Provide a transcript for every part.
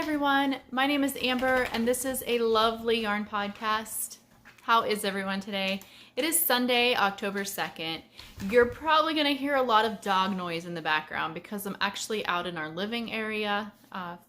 everyone, my name is Amber and this is a lovely yarn podcast. How is everyone today? It is Sunday, October 2nd. You're probably going to hear a lot of dog noise in the background because I'm actually out in our living area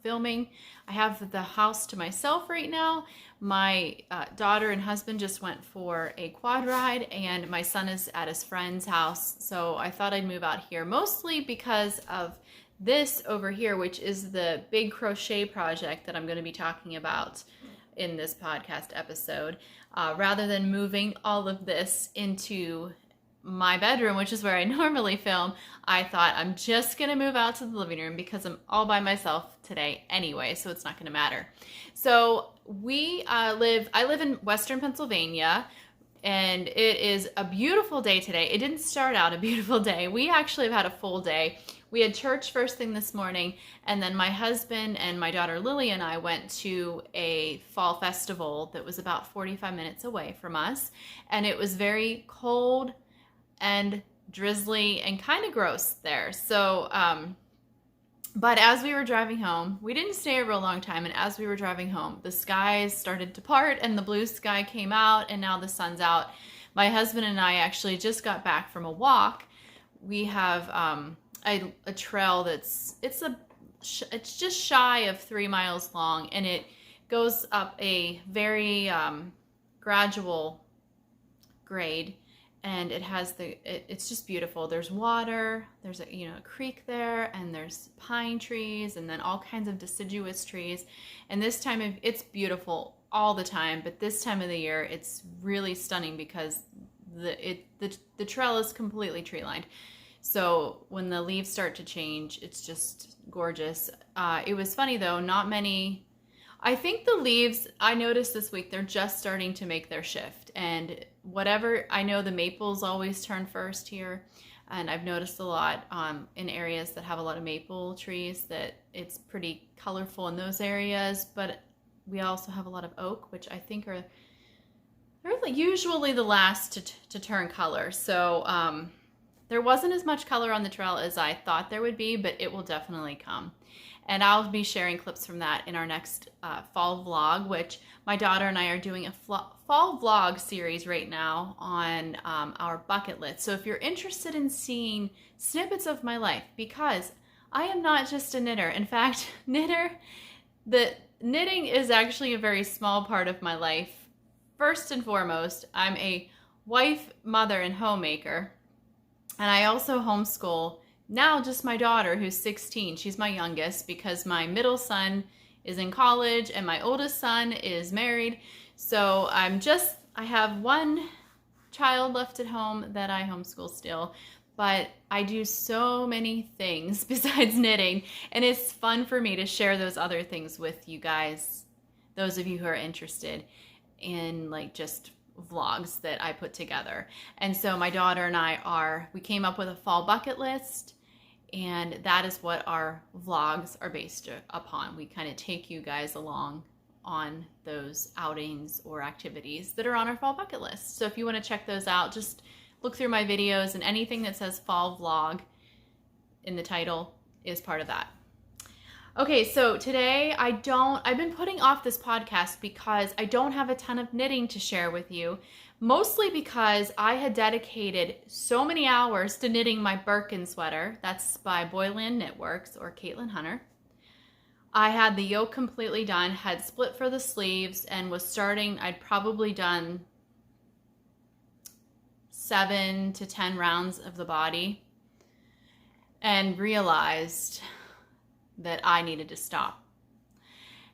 filming. I have the house to myself right now. My daughter and husband just went for a quad ride and my son is at his friend's house. So I thought I'd move out here mostly because of this over here, which is the big crochet project that I'm going to be talking about in this podcast episode. Rather than moving all of this into my bedroom, which is where I normally film, I thought I'm just going to move out to the living room because I'm all by myself today anyway, so it's not going to matter. So I live in Western Pennsylvania, and it is a beautiful day today. It didn't start out a beautiful day. We actually have had a full day. We had church first thing this morning, and then my husband and my daughter Lily and I went to a fall festival that was about 45 minutes away from us, and it was very cold and drizzly and kind of gross there. So, but as we were driving home, we didn't stay a real long time, and as we were driving home, the skies started to part and the blue sky came out, and now the sun's out. My husband and I actually just got back from a walk. We have a trail that's it's just shy of 3 miles long, and it goes up a very gradual grade, and it has it's just beautiful. There's water, there's a creek there, and there's pine trees, and then all kinds of deciduous trees. And this time it's beautiful all the time, but this time of the year it's really stunning because the trail is completely tree lined. So when the leaves start to change, it's just gorgeous. It was funny though, not many. I think the leaves, I noticed this week, they're just starting to make their shift. And I know the maples always turn first here. And I've noticed a lot in areas that have a lot of maple trees that it's pretty colorful in those areas. But we also have a lot of oak, which I think they're usually the last to turn color. So there wasn't as much color on the trail as I thought there would be, but it will definitely come. And I'll be sharing clips from that in our next fall vlog, which my daughter and I are doing a fall vlog series right now on our bucket list. So if you're interested in seeing snippets of my life, because I am not just a knitter. In fact, the knitting is actually a very small part of my life. First and foremost, I'm a wife, mother, and homemaker. And I also homeschool now just my daughter, who's 16. She's my youngest because my middle son is in college and my oldest son is married. So I have one child left at home that I homeschool still, but I do so many things besides knitting, and it's fun for me to share those other things with you guys, those of you who are interested in just vlogs that I put together. And so my daughter and we came up with a fall bucket list, and that is what our vlogs are based upon. We kind of take you guys along on those outings or activities that are on our fall bucket list. So if you want to check those out, just look through my videos, and anything that says fall vlog in the title is part of that. Okay, so today I've been putting off this podcast because I don't have a ton of knitting to share with you, mostly because I had dedicated so many hours to knitting my Birkin sweater. That's by Boyland Knitworks or Caitlin Hunter. I had the yoke completely done, had split for the sleeves, and was starting, I'd probably done 7 to 10 rounds of the body, and realized that I needed to stop.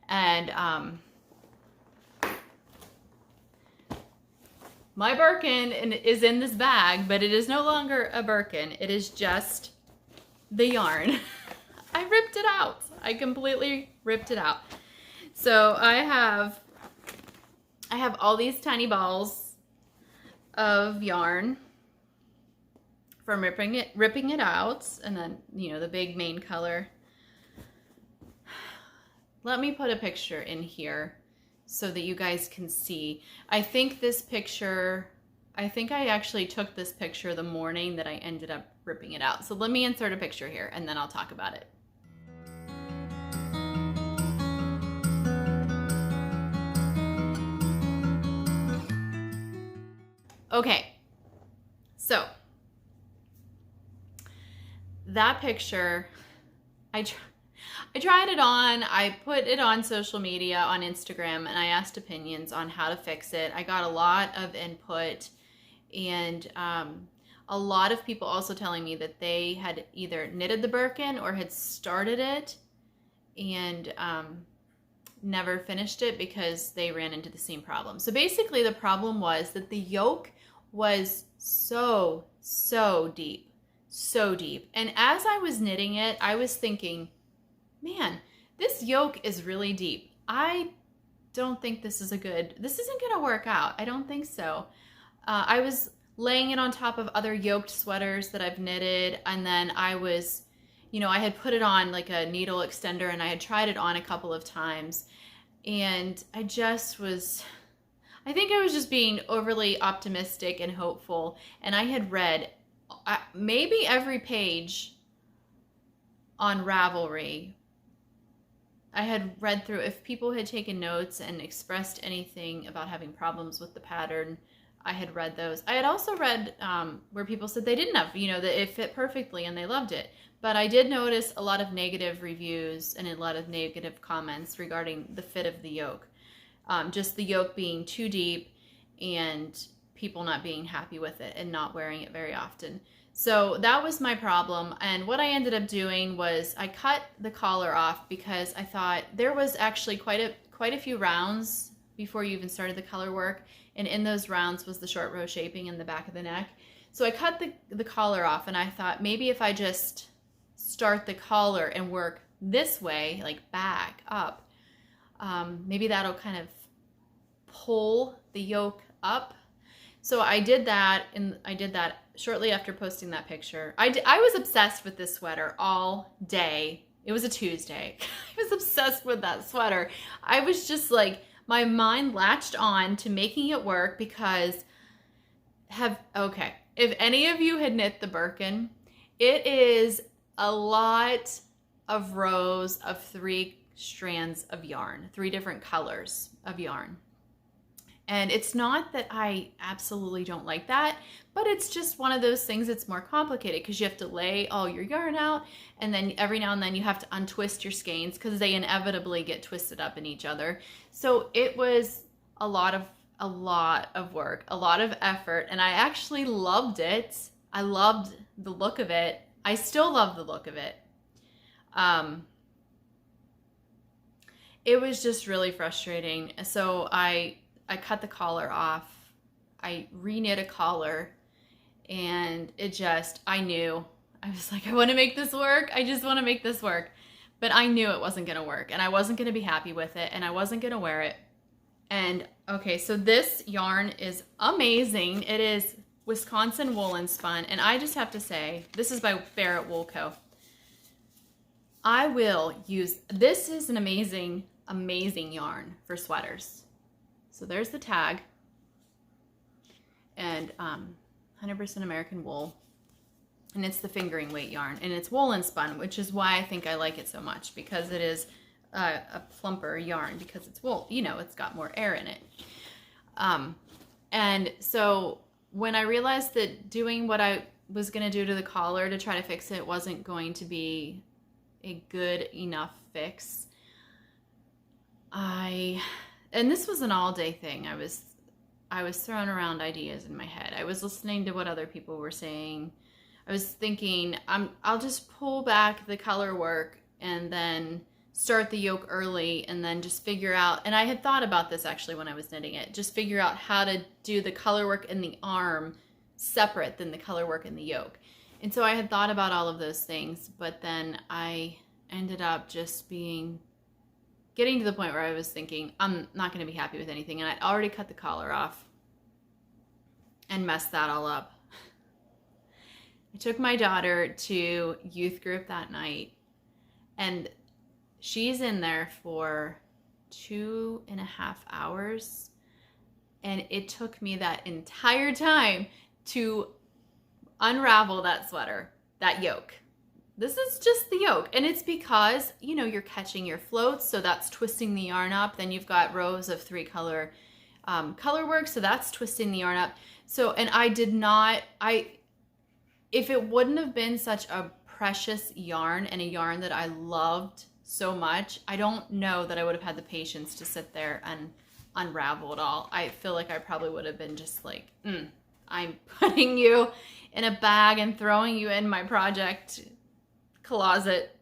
And my Birkin is in this bag, but it is no longer a Birkin. It is just the yarn. I ripped it out. I completely ripped it out. So I have all these tiny balls of yarn from ripping it out, and then the big main color. Let me put a picture in here so that you guys can see. I think I actually took this picture the morning that I ended up ripping it out. So let me insert a picture here and then I'll talk about it. Okay, so that picture, I tried it on. I put it on social media, on Instagram, and I asked opinions on how to fix it. I got a lot of input, and a lot of people also telling me that they had either knitted the Birkin or had started it and never finished it because they ran into the same problem. So basically the problem was that the yoke was so deep. So deep. And as I was knitting it, I was thinking, man, this yoke is really deep. I don't think this isn't gonna work out. I don't think so. I was laying it on top of other yoked sweaters that I've knitted, and then I was, I had put it on like a needle extender, and I had tried it on a couple of times, and I think I was just being overly optimistic and hopeful, and I had read maybe every page on Ravelry. I had read through, if people had taken notes and expressed anything about having problems with the pattern, I had read those. I had also read where people said they didn't have, that it fit perfectly and they loved it. But I did notice a lot of negative reviews and a lot of negative comments regarding the fit of the yoke. Just the yoke being too deep and people not being happy with it and not wearing it very often. So that was my problem, and what I ended up doing was I cut the collar off because I thought there was actually quite a few rounds before you even started the color work, and in those rounds was the short row shaping in the back of the neck. So I cut the collar off, and I thought maybe if I just start the collar and work this way, like back up, maybe that'll kind of pull the yoke up. So I did that, and I did that shortly after posting that picture. I was obsessed with this sweater all day. It was a Tuesday. I was obsessed with that sweater. I was just like, my mind latched on to making it work because if any of you had knit the Birkin, it is a lot of rows of 3 strands of yarn, 3 different colors of yarn. And it's not that I absolutely don't like that, but it's just one of those things that's more complicated because you have to lay all your yarn out, and then every now and then you have to untwist your skeins because they inevitably get twisted up in each other. So it was a lot of work, a lot of effort, and I actually loved it. I loved the look of it. I still love the look of it. It was just really frustrating. So I cut the collar off. I re-knit a collar, and I knew. I was like, I want to make this work. I just want to make this work. But I knew it wasn't going to work, and I wasn't going to be happy with it, and I wasn't going to wear it. And okay, so this yarn is amazing. It is Wisconsin woolen spun, and I just have to say, this is by Barrett Wool Co. This is an amazing yarn for sweaters. So there's the tag, and 100% American wool, and it's the fingering weight yarn, and it's woolen spun, which is why I think I like it so much, because it is a plumper yarn, because it's wool, it's got more air in it. And so when I realized that doing what I was going to do to the collar to try to fix it wasn't going to be a good enough fix, and this was an all-day thing. I was throwing around ideas in my head. I was listening to what other people were saying. I was thinking, I'll just pull back the color work and then start the yoke early, and then just figure out, and I had thought about this actually when I was knitting it, just figure out how to do the color work in the arm separate than the color work in the yoke. And so I had thought about all of those things, but then I ended up just getting to the point where I was thinking, I'm not going to be happy with anything. And I'd already cut the collar off and messed that all up. I took my daughter to youth group that night, and she's in there for 2.5 hours. And it took me that entire time to unravel that sweater, that yoke. This is just the yoke, and it's because, you're catching your floats, so that's twisting the yarn up. Then you've got rows of 3 color color work. So that's twisting the yarn up. So, and I did not, if it wouldn't have been such a precious yarn and a yarn that I loved so much, I don't know that I would have had the patience to sit there and unravel it all. I feel like I probably would have been just like, I'm putting you in a bag and throwing you in my project closet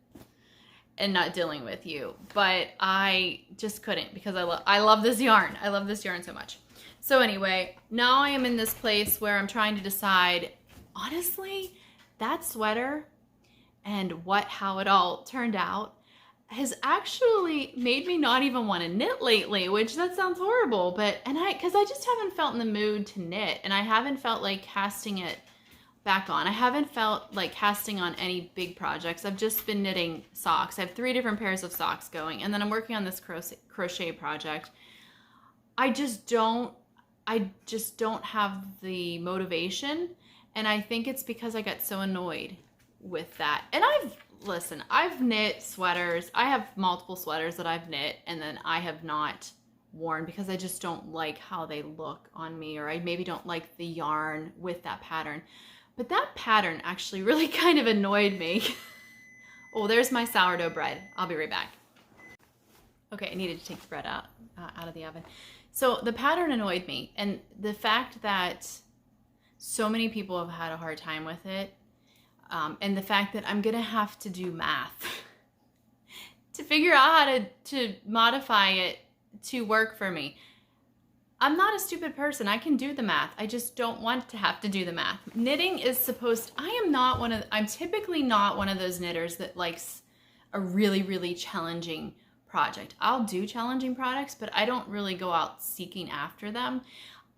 and not dealing with you. But I just couldn't, because I love this yarn. I love this yarn so much. So anyway, now I am in this place where I'm trying to decide, honestly, that sweater and how it all turned out has actually made me not even want to knit lately, which that sounds horrible, but, because I just haven't felt in the mood to knit, and I haven't felt like casting it back on. I haven't felt like casting on any big projects. I've just been knitting socks. I have 3 different pairs of socks going, and then I'm working on this crochet project. I just don't have the motivation, and I think it's because I got so annoyed with that. And I've knit sweaters. I have multiple sweaters that I've knit and then I have not worn because I just don't like how they look on me, or I maybe don't like the yarn with that pattern. But that pattern actually really kind of annoyed me. Oh, there's my sourdough bread. I'll be right back. Okay, I needed to take the bread out of the oven. So the pattern annoyed me, and the fact that so many people have had a hard time with it, and the fact that I'm gonna have to do math to figure out how to modify it to work for me. I'm not a stupid person. I can do the math. I just don't want to have to do the math. Knitting is I'm typically not one of those knitters that likes a really, really challenging project. I'll do challenging projects, but I don't really go out seeking after them.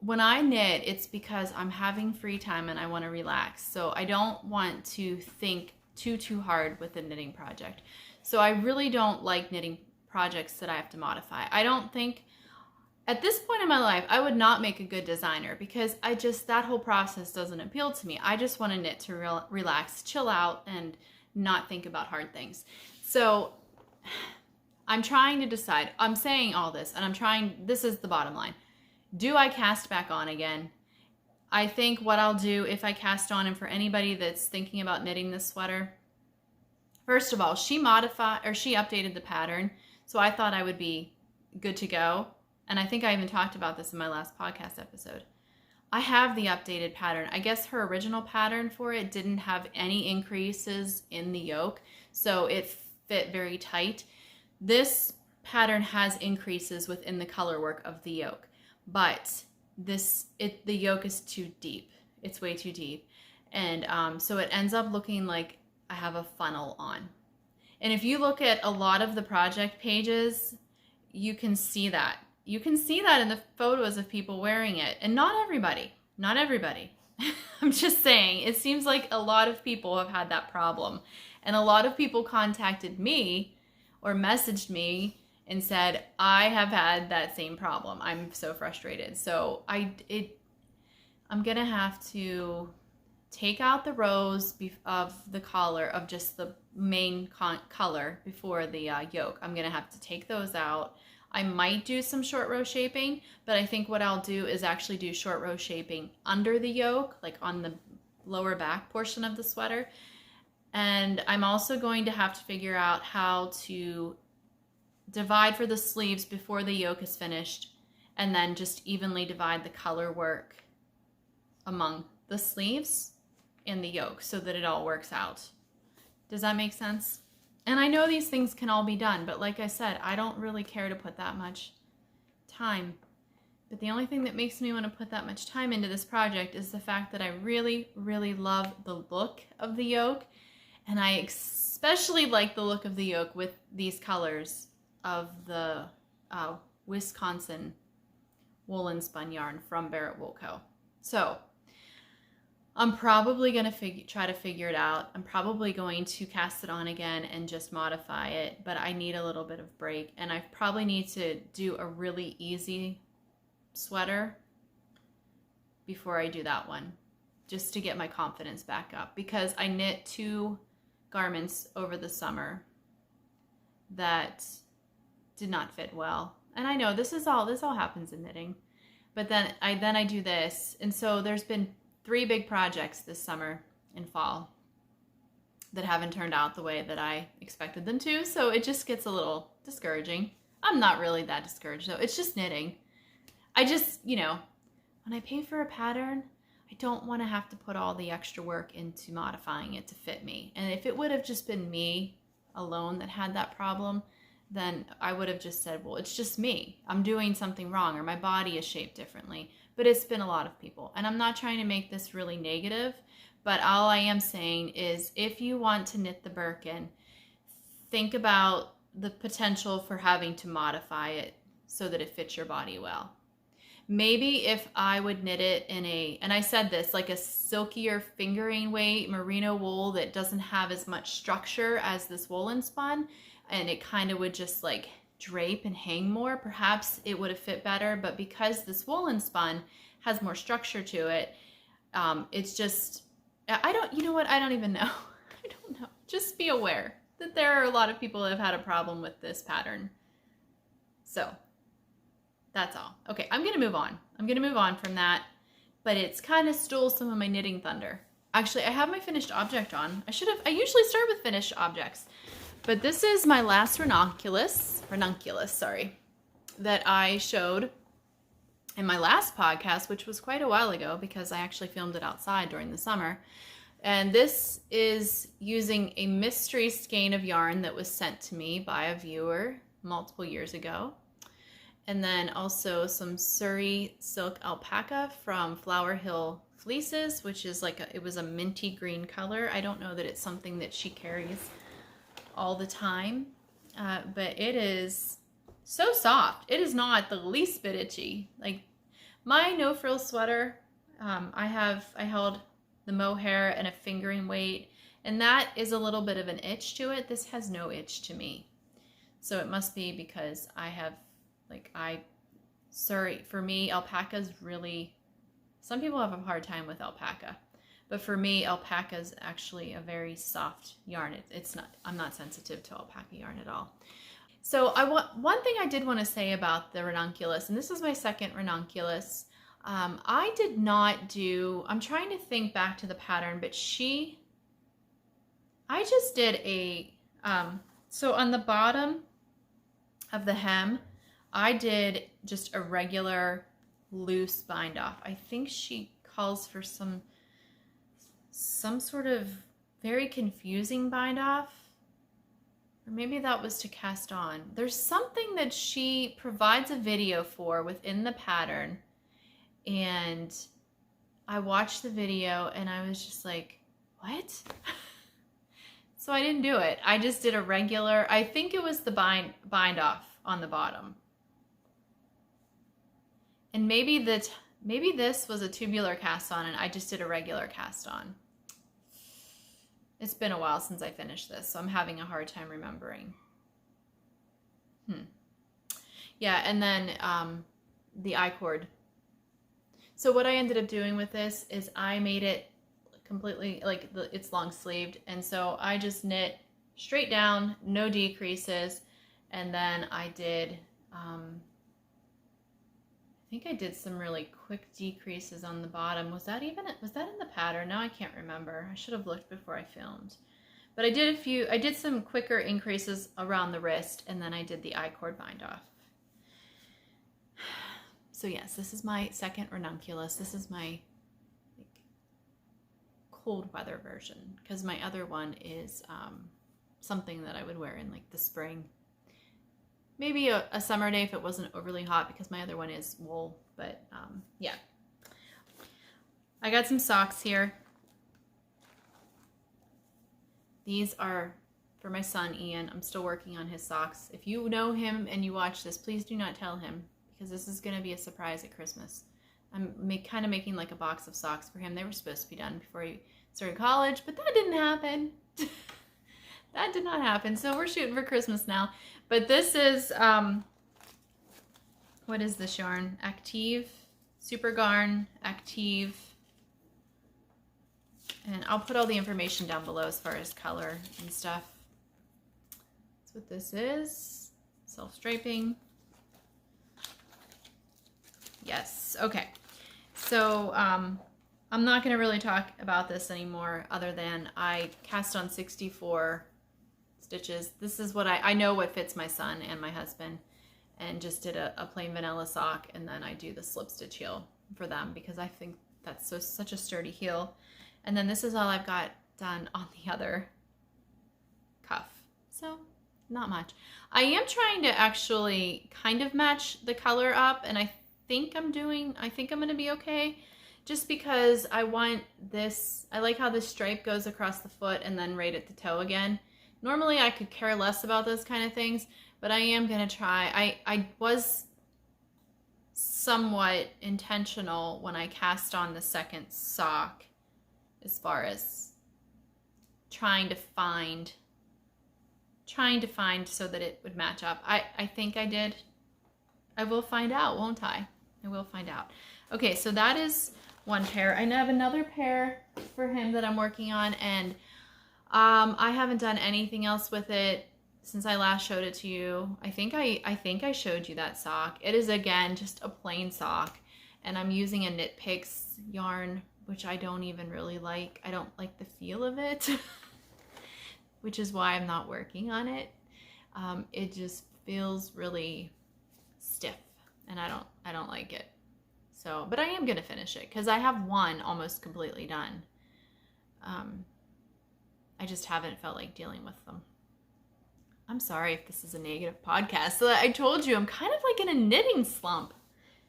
When I knit, it's because I'm having free time and I want to relax. So I don't want to think too hard with a knitting project. So I really don't like knitting projects that I have to modify. I don't think, at this point in my life, I would not make a good designer, because that whole process doesn't appeal to me. I just want to knit to relax, chill out, and not think about hard things. So I'm trying to decide. I'm saying all this, and this is the bottom line. Do I cast back on again? I think what I'll do if I cast on, and for anybody that's thinking about knitting this sweater, first of all, she updated the pattern, so I thought I would be good to go. And I think I even talked about this in my last podcast episode. I have the updated pattern. I guess her original pattern for it didn't have any increases in the yoke, so it fit very tight. This pattern has increases within the color work of the yoke, but the yoke is too deep. It's way too deep. And so it ends up looking like I have a funnel on. And if you look at a lot of the project pages, you can see that. You can see that in the photos of people wearing it. And not everybody. I'm just saying, it seems like a lot of people have had that problem. And a lot of people contacted me or messaged me and said, I have had that same problem. I'm so frustrated. So I'm gonna have to take out the rows of the collar, of just the main color before the yoke. I'm gonna have to take those out. I might do some short row shaping, but I think what I'll do is actually do short row shaping under the yoke, like on the lower back portion of the sweater. And I'm also going to have to figure out how to divide for the sleeves before the yoke is finished, and then just evenly divide the color work among the sleeves and the yoke so that it all works out. Does that make sense? And I know these things can all be done, but like I said, I don't really care to put that much time. But the only thing that makes me want to put that much time into this project is the fact that I really, really love the look of the yoke. And I especially like the look of the yoke with these colors of the Wisconsin woolen spun yarn from Barrett Wool Co. So I'm probably going to try to figure it out. I'm probably going to cast it on again and just modify it, but I need a little bit of break, and I probably need to do a really easy sweater before I do that one, just to get my confidence back up, because I knit 2 garments over the summer that did not fit well. And I know this all happens in knitting. But then I do this. And so there's been 3 big projects this summer and fall that haven't turned out the way that I expected them to. So it just gets a little discouraging. I'm not really that discouraged though. It's just knitting. I just, you know, when I pay for a pattern, I don't want to have to put all the extra work into modifying it to fit me. And if it would have just been me alone that had that problem, then I would have just said, well, it's just me. I'm doing something wrong, or my body is shaped differently. But it's been a lot of people. And I'm not trying to make this really negative, but all I am saying is if you want to knit the Birkin, think about the potential for having to modify it so that it fits your body well. Maybe if I would knit it in a, and I said this, like a silkier fingering weight merino wool that doesn't have as much structure as this woolen spun, and it kind of would just like drape and hang more, perhaps it would have fit better. But because this woolen spun has more structure to it, it's just, you know what? I don't even know. I don't know. Just be aware that there are a lot of people that have had a problem with this pattern. So that's all. Okay, I'm going to move on. I'm going to move on from that, but it's kind of stole some of my knitting thunder. Actually, I have my finished object on. I usually start with finished objects, but this is my last ranunculus, that I showed in my last podcast, which was quite a while ago because I actually filmed it outside during the summer. And this is using a mystery skein of yarn that was sent to me by a viewer multiple years ago. And then also some Surrey silk alpaca from Flower Hill Fleeces, which is like it was a minty green color. I don't know that it's something that she carries all the time, but it is so soft. It is not the least bit itchy. Like my no frills sweater, I held the mohair and a fingering weight, and that is a little bit of an itch to it. This has no itch to me. So it must be because I have, for me, alpaca is really, some people have a hard time with alpaca, but for me, alpaca is actually a very soft yarn. I'm not sensitive to alpaca yarn at all. So one thing I did want to say about the ranunculus, and this is my second ranunculus, I did not do, I'm trying to think back to the pattern, but I just did so on the bottom of the hem, I did just a regular loose bind off. I think she calls for some sort of very confusing bind off, or maybe that was to cast on. There's something that she provides a video for within the pattern, and I watched the video and I was just like, what? So I didn't do it. I just did a regular, I think it was the bind off on the bottom. And maybe this was a tubular cast on and I just did a regular cast on. It's been a while since I finished this, so I'm having a hard time remembering. Yeah, and then the I-cord. So what I ended up doing with this is I made it completely, it's long sleeved, and so I just knit straight down, no decreases, and then I did, I think I did some really quick decreases on the bottom. Was that in the pattern? Now I can't remember. I should have looked before I filmed. But I did some quicker increases around the wrist, and then I did the I-cord bind off. So yes, this is my second ranunculus. This is my cold weather version, because my other one is something that I would wear in the spring. Maybe a summer day if it wasn't overly hot, because my other one is wool. But yeah. I got some socks here. These are for my son, Ian. I'm still working on his socks. If you know him and you watch this, please do not tell him, because this is going to be a surprise at Christmas. I'm kind of making a box of socks for him. They were supposed to be done before he started college, but that didn't happen. That did not happen. So we're shooting for Christmas now. But this is, what is this yarn? Active, Super Garn, Active. And I'll put all the information down below as far as color and stuff. That's what this is. Self-striping. Yes. Okay. So I'm not going to really talk about this anymore other than I cast on 64 stitches. This is what I know what fits my son and my husband, and just did a plain vanilla sock, and then I do the slip stitch heel for them because I think that's such a sturdy heel. And then this is all I've got done on the other cuff. So not much. I am trying to actually kind of match the color up, and I think I'm going to be okay, just because I want this. I like how this stripe goes across the foot and then right at the toe again. Normally I could care less about those kind of things, but I am going to try. I was somewhat intentional when I cast on the second sock as far as trying to find so that it would match up. I think I did. I will find out, won't I? I will find out. Okay, so that is one pair. I have another pair for him that I'm working on, and I haven't done anything else with it since I last showed it to you. I think I showed you that sock. It is, again, just a plain sock, and I'm using a Knit Picks yarn, which I don't even really like. I don't like the feel of it, which is why I'm not working on it. It just feels really stiff, and I don't like it. So, but I am gonna finish it because I have one almost completely done. I just haven't felt like dealing with them. I'm sorry if this is a negative podcast. So I told you I'm kind of like in a knitting slump,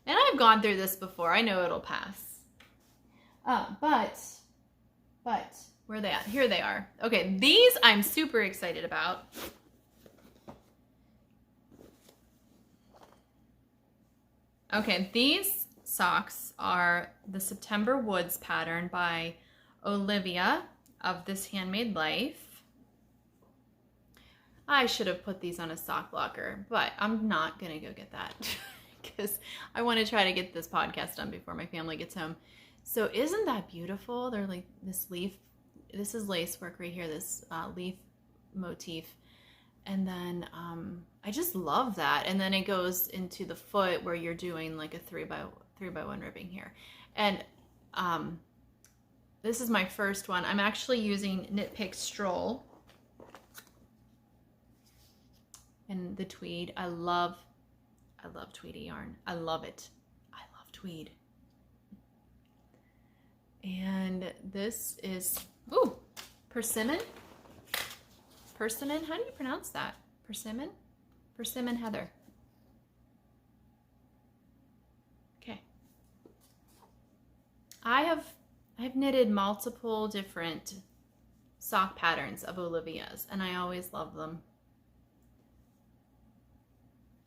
and I've gone through this before. I know it'll pass. But where are they at? Here they are. Okay, these I'm super excited about. Okay, these socks are the September Woods pattern by Olivia of This Handmade Life. I should have put these on a sock blocker, but I'm not gonna go get that because I want to try to get this podcast done before my family gets home. So isn't that beautiful? They're like this leaf. This is lace work right here, this leaf motif. And then I just love that. And then it goes into the foot where you're doing like a 3x1 ribbing here. And this is my first one. I'm actually using Knit Picks Stroll and the tweed. I love tweedy yarn. I love it. I love tweed. And this is, ooh, persimmon. Persimmon, how do you pronounce that? Persimmon? Persimmon heather. Okay. I've knitted multiple different sock patterns of Olivia's, and I always love them.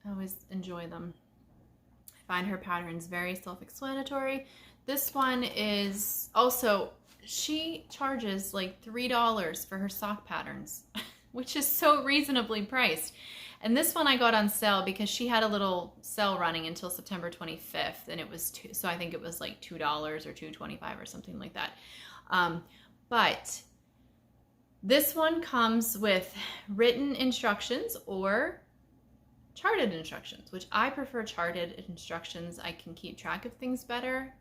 I always enjoy them. I find her patterns very self-explanatory. This one is also, she charges like $3 for her sock patterns, which is so reasonably priced. And this one I got on sale because she had a little sale running until September 25th, and it was so I think it was like $2 or $2.25 or something like that. But this one comes with written instructions or charted instructions, which I prefer charted instructions. I can keep track of things better.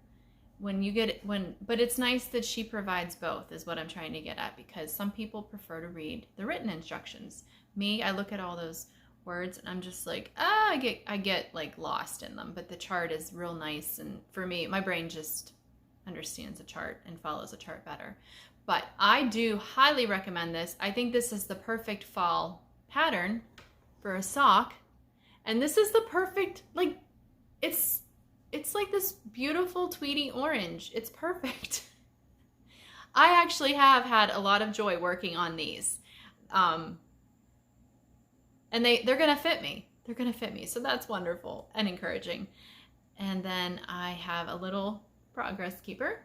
But it's nice that she provides both, is what I'm trying to get at, because some people prefer to read the written instructions. Me, I look at all those words and I'm just like, I get like lost in them, but the chart is real nice, and for me, my brain just understands a chart and follows a chart better. But I do highly recommend this. I think this is the perfect fall pattern for a sock, and this is the perfect, like, it's like this beautiful tweedy orange. It's perfect. I actually have had a lot of joy working on these. And they're going to fit me. They're going to fit me. So that's wonderful and encouraging. And then I have a little progress keeper,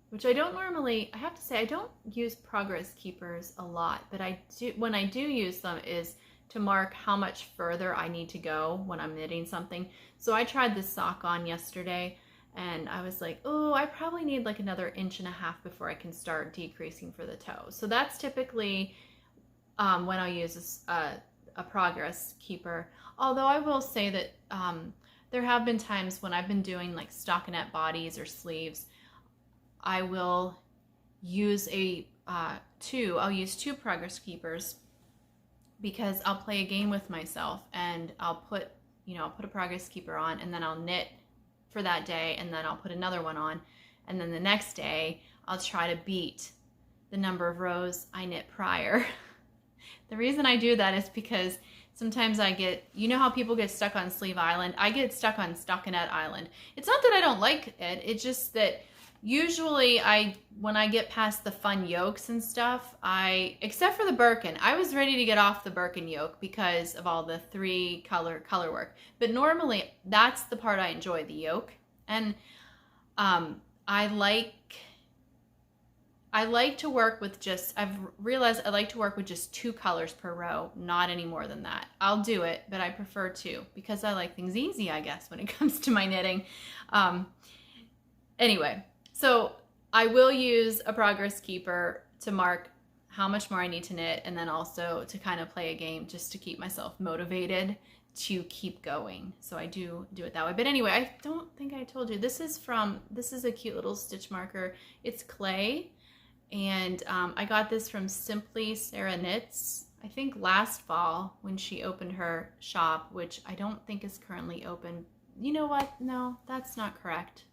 which I don't normally, I have to say, I don't use progress keepers a lot, but I do, when I do use them is to mark how much further I need to go when I'm knitting something. So I tried this sock on yesterday, and I was like, oh, I probably need like another 1.5 inches before I can start decreasing for the toe. So that's typically when I use a progress keeper. Although I will say that there have been times when I've been doing like stockinette bodies or sleeves, I will use I'll use two progress keepers, because I'll play a game with myself and I'll put a progress keeper on, and then I'll knit for that day, and then I'll put another one on, and then the next day I'll try to beat the number of rows I knit prior. The reason I do that is because sometimes I get, you know how people get stuck on Sleeve Island? I get stuck on Stockinette Island. It's not that I don't like it, it's just that usually when I get past the fun yokes and stuff, except for the Birkin, I was ready to get off the Birkin yoke because of all the 3 color work. But normally that's the part I enjoy, the yoke. And I like to work with I've realized I like to work with just 2 colors per row, not any more than that. I'll do it, but I prefer 2 because I like things easy, I guess, when it comes to my knitting. Anyway, so I will use a progress keeper to mark how much more I need to knit, and then also to kind of play a game just to keep myself motivated to keep going. So I do it that way. But anyway, I don't think I told you, this is a cute little stitch marker. It's clay. And I got this from Simply Sarah Knits, I think last fall when she opened her shop, which I don't think is currently open. You know what? No, that's not correct.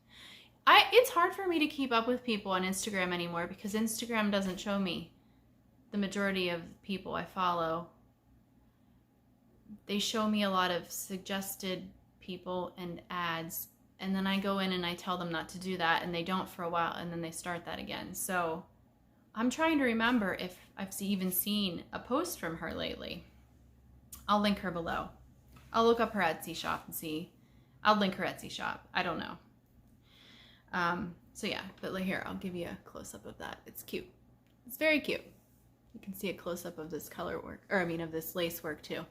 It's hard for me to keep up with people on Instagram anymore because Instagram doesn't show me the majority of people I follow. They show me a lot of suggested people and ads, and then I go in and I tell them not to do that, and they don't for a while, and then they start that again. So I'm trying to remember if I've even seen a post from her lately. I'll link her below. I'll look up her Etsy shop and see. I'll link her Etsy shop. I don't know. So yeah, but here, I'll give you a close-up of that. It's cute. It's very cute. You can see a close-up of this color work, of this lace work too.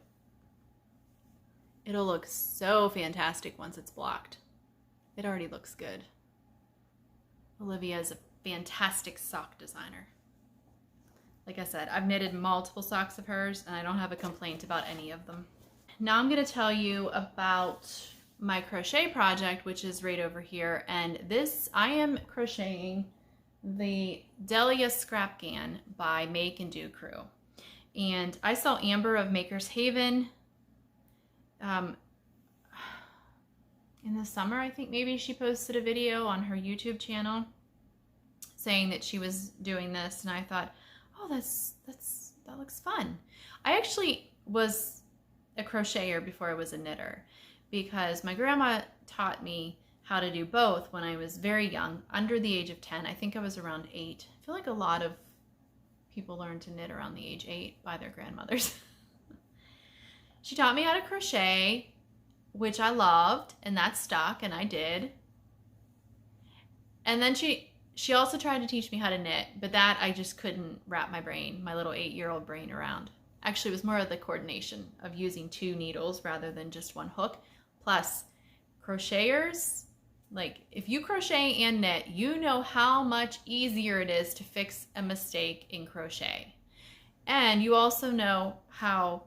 It'll look so fantastic once it's blocked. It already looks good. Olivia is a fantastic sock designer. Like I said, I've knitted multiple socks of hers and I don't have a complaint about any of them. Now I'm going to tell you about my crochet project, which is right over here. And I am crocheting the Delia Scrapgan by Make and Do Crew. And I saw Amber of Maker's Haven in the summer. I think maybe she posted a video on her YouTube channel saying that she was doing this, and I thought, oh, that looks fun. I actually was a crocheter before I was a knitter, because my grandma taught me how to do both when I was very young, under the age of 10. I think I was around 8. I feel like a lot of people learn to knit around the age 8 by their grandmothers. She taught me how to crochet, which I loved, and that stuck, and I did. And then she also tried to teach me how to knit, but that I just couldn't wrap my little 8-year-old brain around. Actually, it was more of the coordination of using 2 needles rather than just 1 hook. Plus, crocheters, like if you crochet and knit, you know how much easier it is to fix a mistake in crochet. And you also know how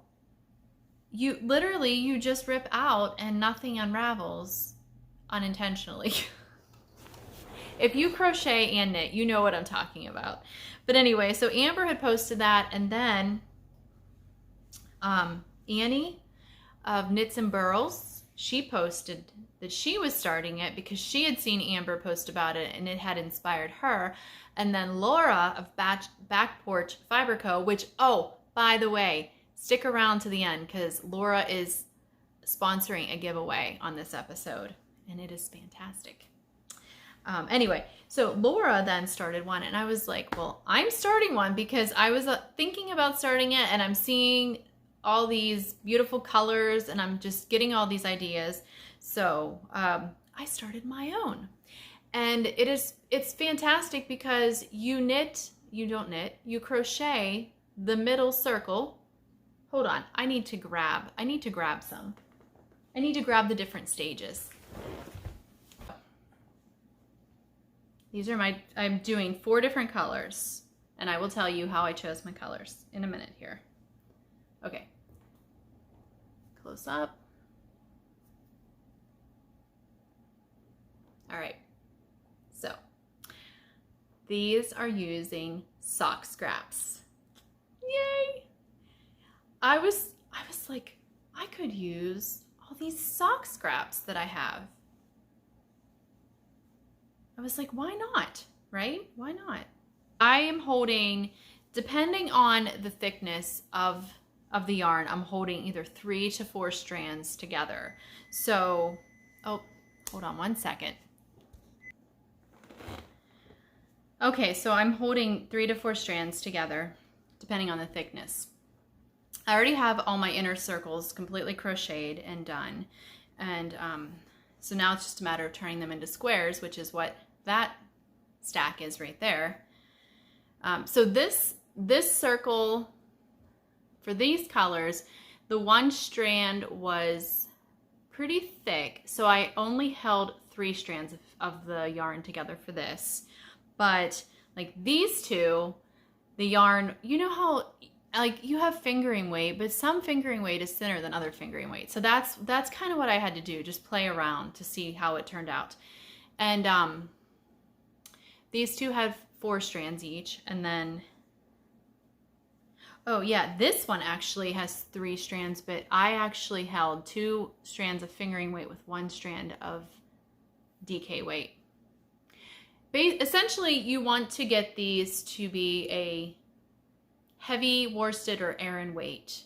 you just rip out and nothing unravels unintentionally. If you crochet and knit, you know what I'm talking about. But anyway, so Amber had posted that, and then Annie of Knits and Burls, she posted that she was starting it because she had seen Amber post about it and it had inspired her. And then Laura of Back Porch Fiber Co., which, oh, by the way, stick around to the end because Laura is sponsoring a giveaway on this episode, and it is fantastic. Anyway, so Laura then started one, and I was like, well, I'm starting one because I was thinking about starting it, and I'm seeing all these beautiful colors, and I'm just getting all these ideas. So I started my own, and it's fantastic because you crochet the middle circle. Hold on, I need to grab some. I need to grab the different stages. These are I'm doing 4 different colors, and I will tell you how I chose my colors in a minute here. Okay. Close up. These are using sock scraps. Yay! I was like, I could use all these sock scraps that I have. I was like, why not, right? Why not? I am holding, depending on the thickness of the yarn, I'm holding either 3 to 4 strands together. So, oh, hold on one second. Okay, so I'm holding 3 to 4 strands together, depending on the thickness. I already have all my inner circles completely crocheted and done. And so now it's just a matter of turning them into squares, which is what that stack is right there. So this circle, for these colors, the one strand was pretty thick, so I only held 3 strands of the yarn together for this. But like these two, the yarn, you know how like you have fingering weight, but some fingering weight is thinner than other fingering weight. So that's kind of what I had to do, just play around to see how it turned out. And these two had 4 strands each, and then oh yeah, this one actually has 3 strands, but I actually held 2 strands of fingering weight with 1 strand of DK weight. Essentially, you want to get these to be a heavy worsted or Aran weight.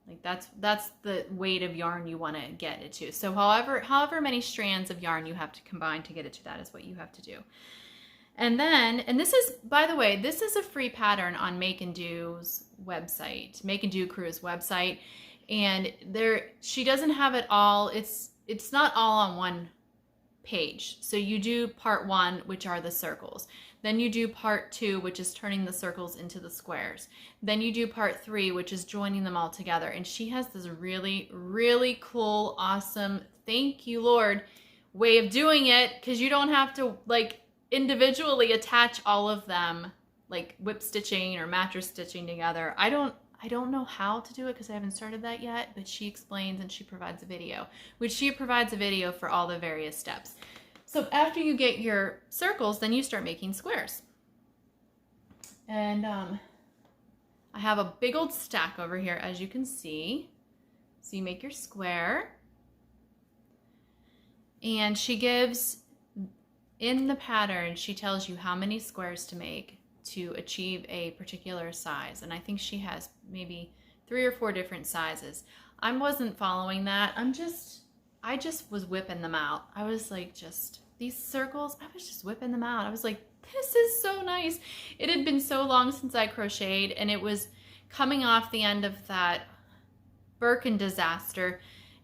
Like that's the weight of yarn you want to get it to. So however many strands of yarn you have to combine to get it to that is what you have to do. And then, and this is, by the way, this is a free pattern on Make and Do's website, Make and Do Crew's website. And she doesn't have it all. It's not all on one page. So you do part 1, which are the circles. Then you do part 2, which is turning the circles into the squares. Then you do part 3, which is joining them all together. And she has this really, really cool, awesome, thank you, Lord, way of doing it, because you don't have to like individually attach all of them, like whip stitching or mattress stitching together. I don't know how to do it because I haven't started that yet, but she explains and she provides a video, which she provides a video for all the various steps. So after you get your circles, then you start making squares. And I have a big old stack over here, as you can see. So you make your square. And she gives, in the pattern, she tells you how many squares to make to achieve a particular size. And I think she has maybe 3 or 4 different sizes. I wasn't following that. I just was whipping them out. I was like, these circles, I was just whipping them out. I was like, this is so nice. It had been so long since I crocheted, and it was coming off the end of that Birkin disaster.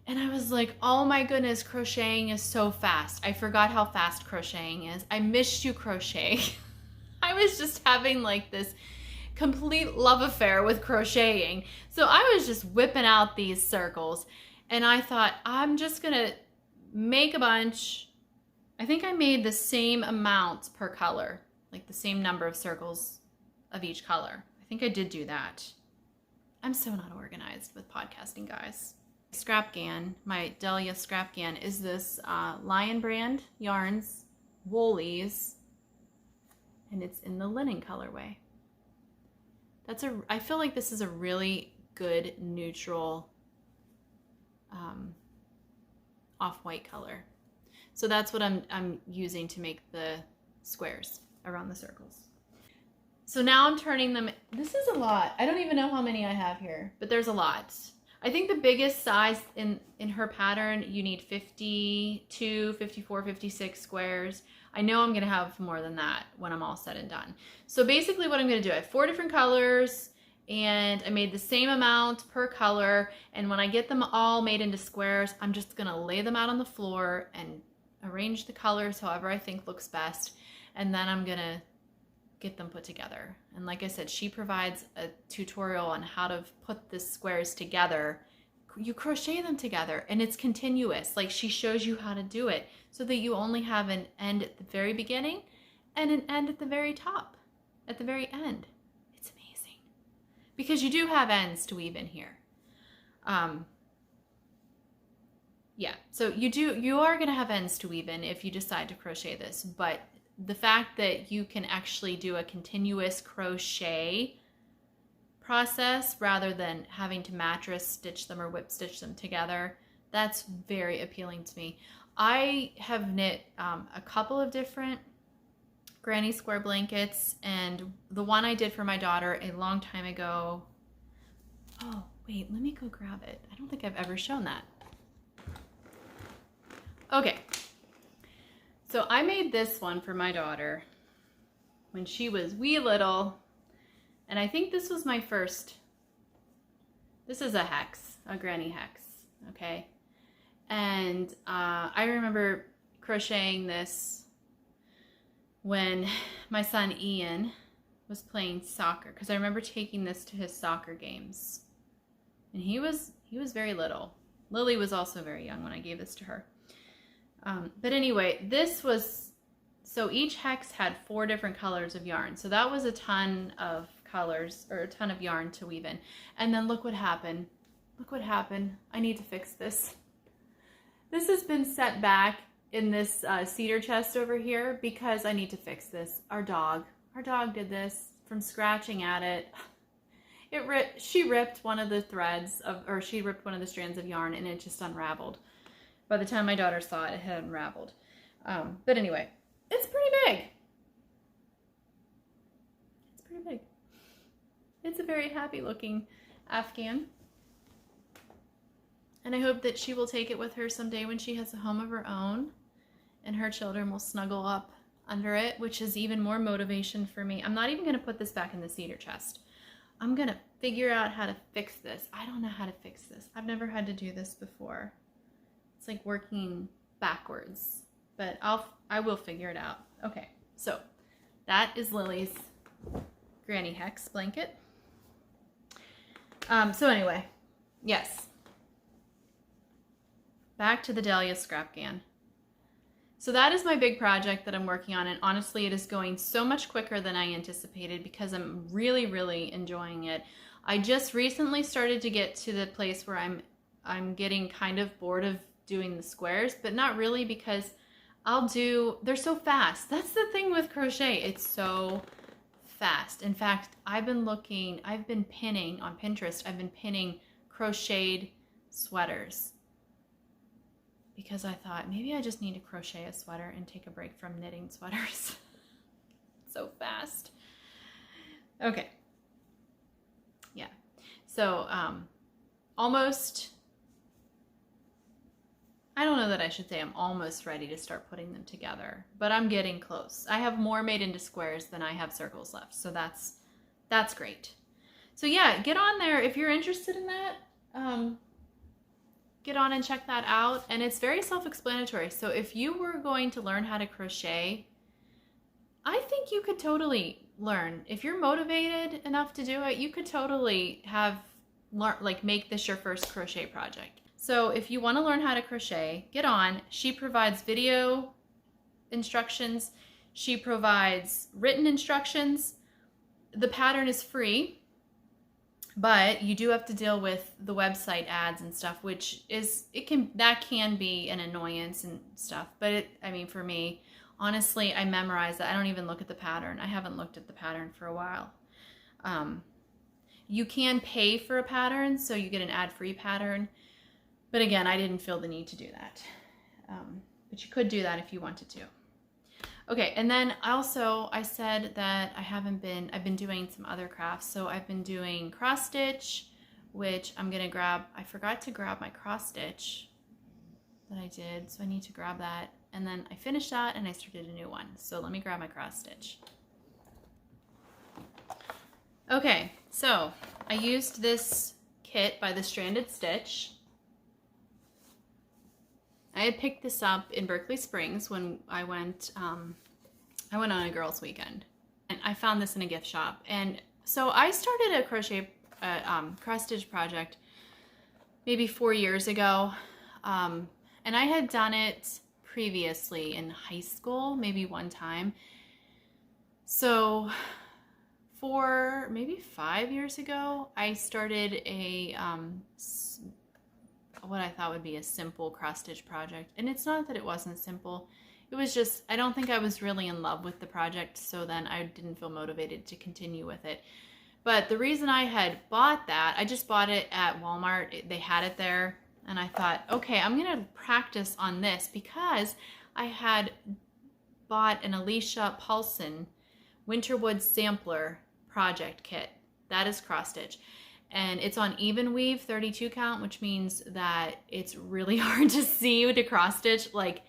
And I was like, oh my goodness, crocheting is so fast. I forgot how fast crocheting is. I missed you, crochet. I was just having like this complete love affair with crocheting. So I was just whipping out these circles, and I thought, I'm just gonna make a bunch. I think I made the same amount per color, like the same number of circles of each color. I think I did do that. I'm so not organized with podcasting, guys. Scrapgan, my Delia Scrapgan, is this Lion brand yarns, woolies, and it's in the linen colorway. I feel like this is a really good neutral off-white color. So that's what I'm using to make the squares around the circles. So now I'm turning them. This is a lot. I don't even know how many I have here, but there's a lot. I think the biggest size in her pattern, you need 52, 54, 56 squares. I know I'm going to have more than that when I'm all said and done. So basically what I'm going to do, I have 4 different colors, and I made the same amount per color. And when I get them all made into squares, I'm just going to lay them out on the floor and arrange the colors however I think looks best. And then I'm going to get them put together. And like I said, she provides a tutorial on how to put the squares together. You crochet them together, and it's continuous. Like, she shows you how to do it so that you only have an end at the very beginning and an end at the very top, at the very end. It's amazing because you do have ends to weave in here. Yeah, so you are going to have ends to weave in if you decide to crochet this, but the fact that you can actually do a continuous crochet process rather than having to mattress stitch them or whip stitch them together, that's very appealing to me. I have knit a couple of different granny square blankets, and the one I did for my daughter a long time ago. Oh, wait, let me go grab it. I don't think I've ever shown that. Okay. So I made this one for my daughter when she was wee little, and I think this was my first. This is a hex, a granny hex, okay? And I remember crocheting this when my son Ian was playing soccer, because I remember taking this to his soccer games, and he was very little. Lily was also very young when I gave this to her. But anyway, this was, so each hex had 4 different colors of yarn. So that was a ton of colors, or a ton of yarn to weave in. And then look what happened. Look what happened. I need to fix this. This has been set back in this cedar chest over here because I need to fix this. Our dog did this from scratching at it. She ripped one of the threads she ripped one of the strands of yarn, and it just unraveled. By the time my daughter saw it, it had unraveled. But anyway, it's pretty big. It's pretty big. It's a very happy looking afghan. And I hope that she will take it with her someday when she has a home of her own, and her children will snuggle up under it, which is even more motivation for me. I'm not even going to put this back in the cedar chest. I'm going to figure out how to fix this. I don't know how to fix this. I've never had to do this before. It's like working backwards, but I will figure it out. Okay, so that is Lily's granny hex blanket. So anyway, yes. Back to the Dahlia Scrapgan. So that is my big project that I'm working on, and honestly it is going so much quicker than I anticipated because I'm really, really enjoying it. I just recently started to get to the place where I'm getting kind of bored of doing the squares, but not really, because they're so fast. That's the thing with crochet, it's so fast. In fact, I've been pinning on Pinterest, I've been pinning crocheted sweaters because I thought maybe I just need to crochet a sweater and take a break from knitting sweaters. So fast. Okay. Yeah. So almost, I don't know that I should say I'm almost ready to start putting them together, but I'm getting close. I have more made into squares than I have circles left, so that's great. So yeah, get on there if you're interested in that. Get on and check that out, and it's very self-explanatory. So if you were going to learn how to crochet, I think you could totally learn. If you're motivated enough to do it, you could totally make this your first crochet project. So if you want to learn how to crochet, get on. She provides video instructions. She provides written instructions. The pattern is free, but you do have to deal with the website ads and stuff, which that can be an annoyance and stuff. But for me, honestly, I memorize that. I don't even look at the pattern. I haven't looked at the pattern for a while. You can pay for a pattern, so you get an ad-free pattern. But again, I didn't feel the need to do that. But you could do that if you wanted to. Okay, and then also I said that I've been doing some other crafts. So I've been doing cross stitch, which I forgot to grab my cross stitch that I did. So I need to grab that. And then I finished that and I started a new one. So let me grab my cross stitch. Okay, so I used this kit by the Stranded Stitch. I had picked this up in Berkeley Springs when I went on a girls' weekend, and I found this in a gift shop. And so I started a crochet cross stitch project maybe 4 years ago, and I had done it previously in high school, maybe one time. So maybe 5 years ago, I started what I thought would be a simple cross stitch project. And it's not that it wasn't simple. it was just, I don't think I was really in love with the project, so then I didn't feel motivated to continue with it. But the reason I had bought that, I just bought it at Walmart. They had it there, and I thought, okay, I'm gonna practice on this because I had bought an Alicia Paulson Winterwood Sampler project kit. That is cross stitch. And it's on even weave 32 count, which means that it's really hard to see with the cross stitch. Like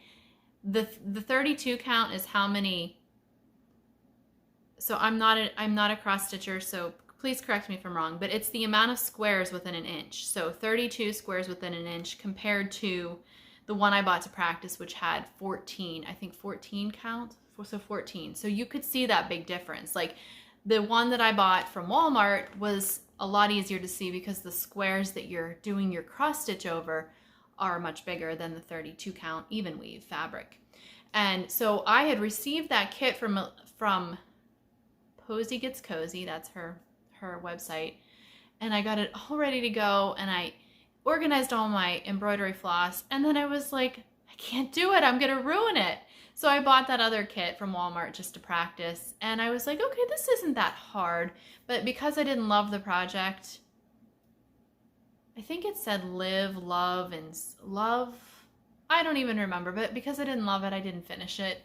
the 32 count is how many. So I'm not a cross stitcher, so please correct me if I'm wrong, but it's the amount of squares within an inch. So 32 squares within an inch compared to the one I bought to practice, which had 14, I think 14 count. So 14. So you could see that big difference. Like the one that I bought from Walmart was a lot easier to see because the squares that you're doing your cross stitch over are much bigger than the 32 count even weave fabric. And so I had received that kit from Posy Gets Cozy, that's her website, and I got it all ready to go, and I organized all my embroidery floss, and then I was like, I can't do it, I'm gonna ruin it. So I bought that other kit from Walmart just to practice, and I was like, okay, this isn't that hard. But because I didn't love the project, I think it said live, love, and love. I don't even remember, but because I didn't love it, I didn't finish it.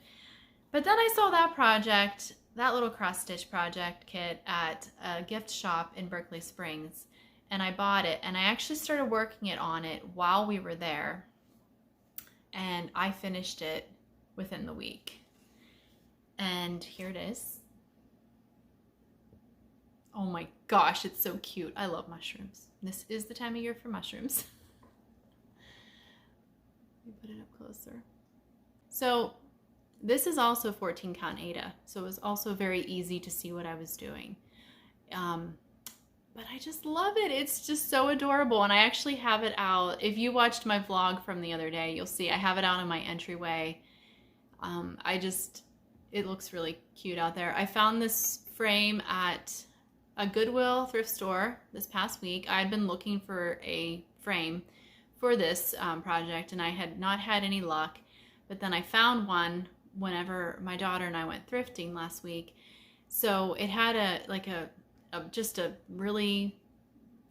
But then I saw that project, that little cross stitch project kit at a gift shop in Berkeley Springs, and I bought it, and I actually started working on it while we were there, and I finished it within the week. And here it is. Oh my gosh, it's so cute. I love mushrooms. This is the time of year for mushrooms. Let me put it up closer. So this is also 14 count Aida, so it was also very easy to see what I was doing. But I just love it. It's just so adorable, and I actually have it out. If you watched my vlog from the other day, you'll see I have it out in my entryway. It looks really cute out there. I found this frame at a Goodwill thrift store this past week. I had been looking for a frame for this project, and I had not had any luck, but then I found one whenever my daughter and I went thrifting last week. So it had just a really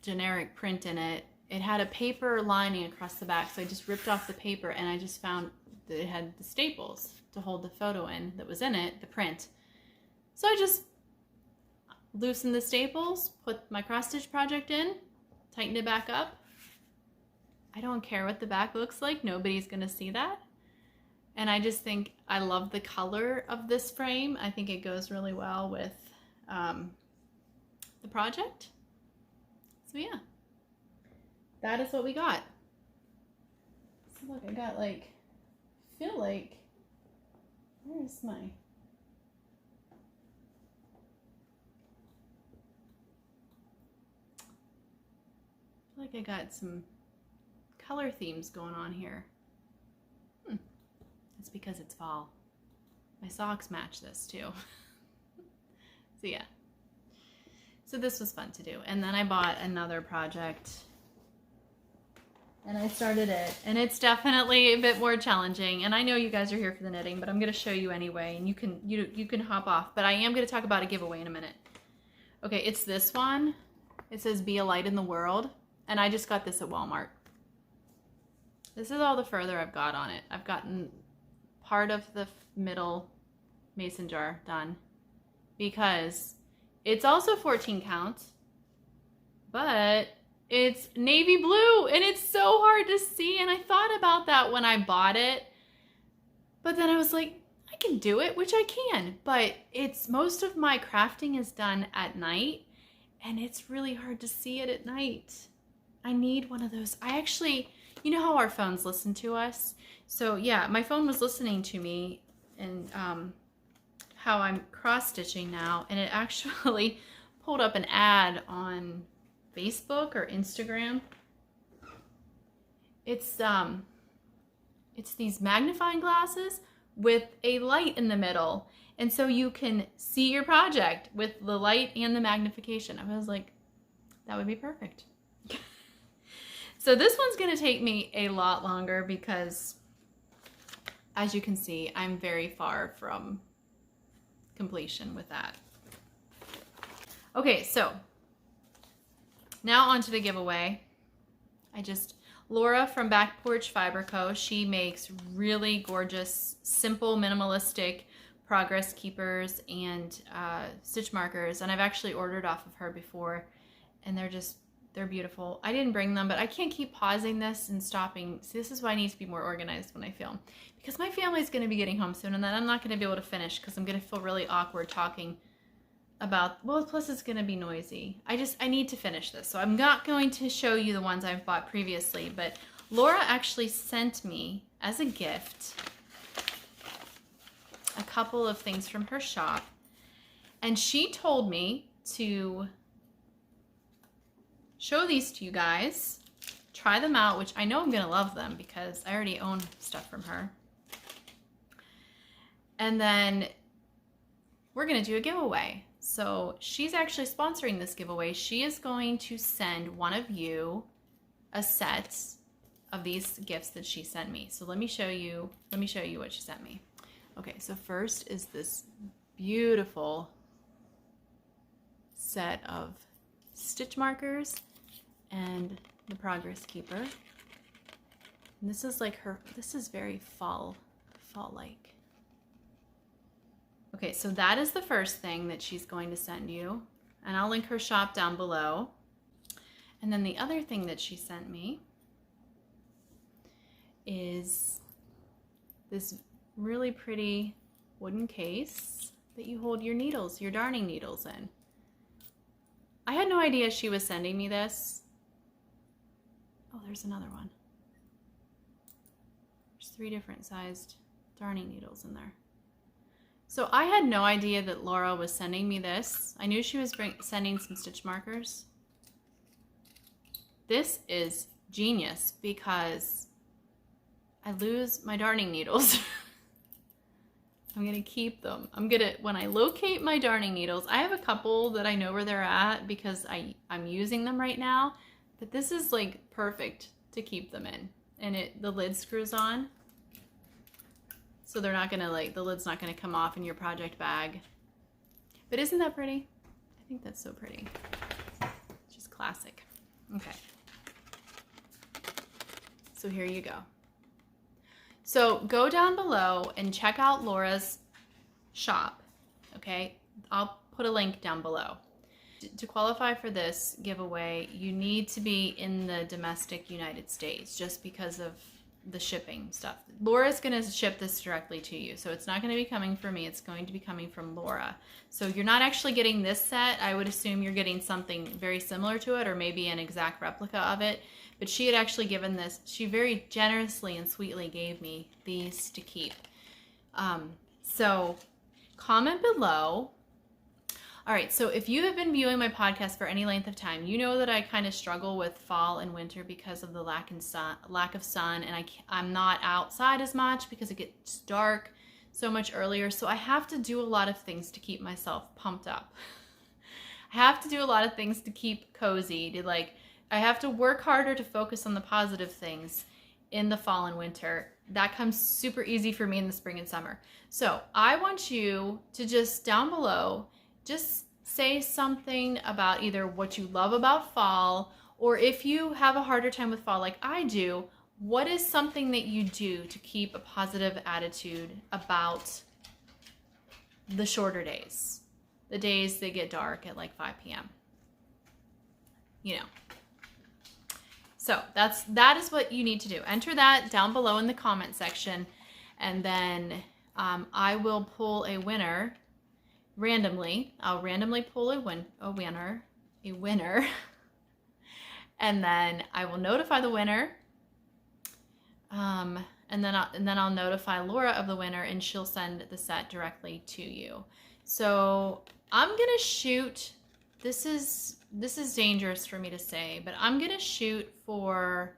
generic print in it. It had a paper lining across the back, so I just ripped off the paper, and I just found that it had the staples to hold the photo in that was in it, the print. So I just loosened the staples, put my cross stitch project in, tightened it back up. I don't care what the back looks like, nobody's gonna see that. And I just think I love the color of this frame. I think it goes really well with the project. So yeah, that is what we got. So look, I got where's my, I feel like I got some color themes going on here. It's because it's fall. My socks match this too. So yeah. So this was fun to do. And then I bought another project and I started it, and it's definitely a bit more challenging. And I know you guys are here for the knitting, but I'm going to show you anyway, and you can hop off. But I am going to talk about a giveaway in a minute. Okay, it's this one. It says "Be a Light in the World," and I just got this at Walmart. This is all the further I've got on it. I've gotten part of the middle mason jar done because it's also 14 count, but it's navy blue, and it's so hard to see, and I thought about that when I bought it, but then I was like, I can do it, which I can, but most of my crafting is done at night, and it's really hard to see it at night. I need one of those. I actually, you know how our phones listen to us? So yeah, my phone was listening to me and how I'm cross-stitching now, and it actually pulled up an ad on Facebook or Instagram. It's these magnifying glasses with a light in the middle, and so you can see your project with the light and the magnification. I was like, that would be perfect. So this one's gonna take me a lot longer because as you can see, I'm very far from completion with that. Okay, so now on to the giveaway. Laura from Back Porch Fiber Co. She makes really gorgeous, simple, minimalistic progress keepers and stitch markers. And I've actually ordered off of her before, and they're beautiful. I didn't bring them, but I can't keep pausing this and stopping. See, this is why I need to be more organized when I film, because my family's going to be getting home soon, and then I'm not going to be able to finish because I'm going to feel really awkward talking about, well, plus it's going to be noisy. I need to finish this. So I'm not going to show you the ones I've bought previously, but Laura actually sent me as a gift a couple of things from her shop, and she told me to show these to you guys, try them out, which I know I'm going to love them because I already own stuff from her. And then we're going to do a giveaway. So she's actually sponsoring this giveaway. She is going to send one of you a set of these gifts that she sent me. So let me show you what she sent me. Okay, so first is this beautiful set of stitch markers and the progress keeper. And this is like this is very fall-like. Okay, so that is the first thing that she's going to send you, and I'll link her shop down below. And then the other thing that she sent me is this really pretty wooden case that you hold your needles, your darning needles in. I had no idea she was sending me this. Oh, there's another one. There's 3 different sized darning needles in there. So I had no idea that Laura was sending me this. I knew she was sending some stitch markers. This is genius because I lose my darning needles. I'm gonna keep them. When I locate my darning needles, I have a couple that I know where they're at because I'm using them right now, but this is like perfect to keep them in. And the lid screws on. So they're not gonna the lid's not gonna come off in your project bag. But isn't that pretty? I think that's so pretty. It's just classic. Okay. So here you go. So go down below and check out Laura's shop, okay? I'll put a link down below. To qualify for this giveaway, you need to be in the domestic United States just because of the shipping stuff. Laura's gonna ship this directly to you, so it's not gonna be coming from me, it's going to be coming from Laura. So you're not actually getting this set. I would assume you're getting something very similar to it or maybe an exact replica of it. But she had actually given this, she very generously and sweetly gave me these to keep. So comment below. All right, so if you have been viewing my podcast for any length of time, you know that I kind of struggle with fall and winter because of the lack of sun, and I'm not outside as much because it gets dark so much earlier. So I have to do a lot of things to keep myself pumped up. I have to do a lot of things to keep cozy, I have to work harder to focus on the positive things in the fall and winter. That comes super easy for me in the spring and summer. So I want you to just down below, just say something about either what you love about fall, or if you have a harder time with fall like I do, what is something that you do to keep a positive attitude about the shorter days, the days that get dark at like 5 p.m. You know. So that is what you need to do. Enter that down below in the comment section, and then I will pull a winner randomly. I'll randomly pull a winner, and then I will notify the winner, and then I'll notify Laura of the winner, and she'll send the set directly to you. So I'm gonna shoot. This is dangerous for me to say, but I'm gonna shoot for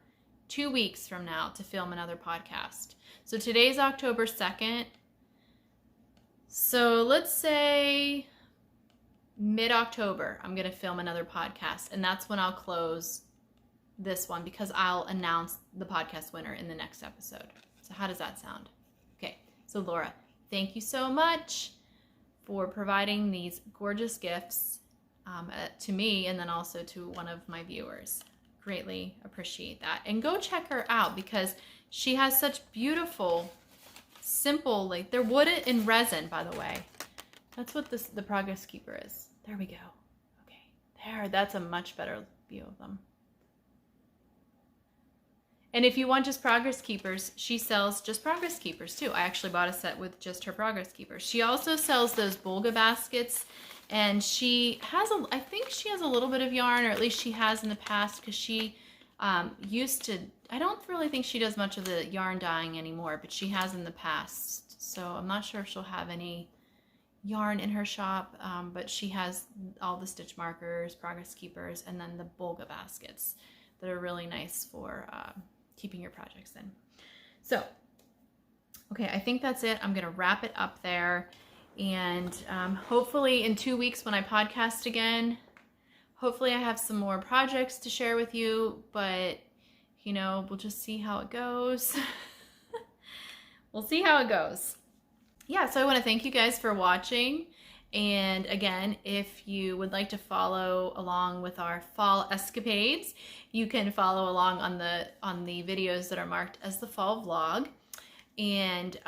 2 weeks from now to film another podcast. So today's October 2nd. So let's say mid-October, I'm gonna film another podcast, and that's when I'll close this one because I'll announce the podcast winner in the next episode. So how does that sound? Okay, So Laura, thank you so much for providing these gorgeous gifts to me and then also to one of my viewers. Greatly appreciate that. And go check her out because she has such beautiful, simple, like they're wood in resin, by the way. That's what the Progress Keeper is. There we go. Okay, there, that's a much better view of them. And if you want just Progress Keepers, she sells just Progress Keepers too. I actually bought a set with just her Progress Keepers. She also sells those Bulga baskets, and she has I think she has a little bit of yarn, or at least she has in the past, because she used to, I don't really think she does much of the yarn dyeing anymore, but she has in the past. So I'm not sure if she'll have any yarn in her shop, but she has all the stitch markers, Progress Keepers, and then the Bulga baskets that are really nice for keeping your projects in. So, okay, I think that's it. I'm gonna wrap it up there. And hopefully in 2 weeks when I podcast again, hopefully I have some more projects to share with you, but you know, we'll just see how it goes. We'll see how it goes. Yeah, so I wanna thank you guys for watching. And again, if you would like to follow along with our fall escapades, you can follow along on the videos that are marked as the fall vlog. And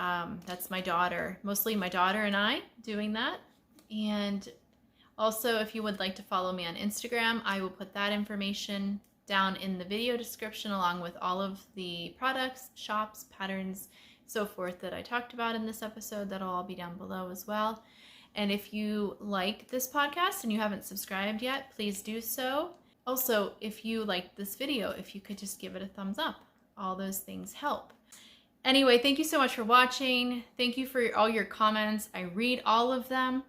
that's my daughter, mostly my daughter and I doing that. And also, if you would like to follow me on Instagram, I will put that information down in the video description along with all of the products, shops, patterns, so forth that I talked about in this episode. That'll all be down below as well. And if you like this podcast and you haven't subscribed yet, please do so. Also, if you like this video, if you could just give it a thumbs up, all those things help. Anyway, thank you so much for watching. Thank you for all your comments. I read all of them.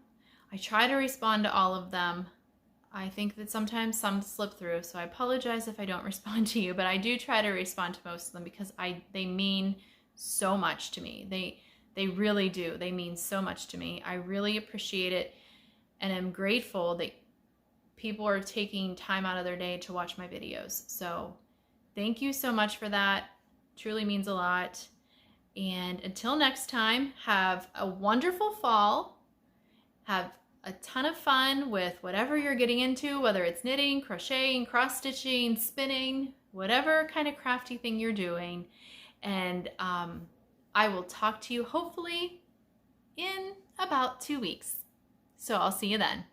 I try to respond to all of them. I think that sometimes some slip through, so I apologize if I don't respond to you, but I do try to respond to most of them because they mean so much to me. They really do. They mean so much to me. I really appreciate it, and I'm grateful that people are taking time out of their day to watch my videos. So thank you so much for that. Truly means a lot. And until next time, have a wonderful fall. Have a ton of fun with whatever you're getting into, whether it's knitting, crocheting, cross-stitching, spinning, whatever kind of crafty thing you're doing. And I will talk to you hopefully in about 2 weeks. So I'll see you then.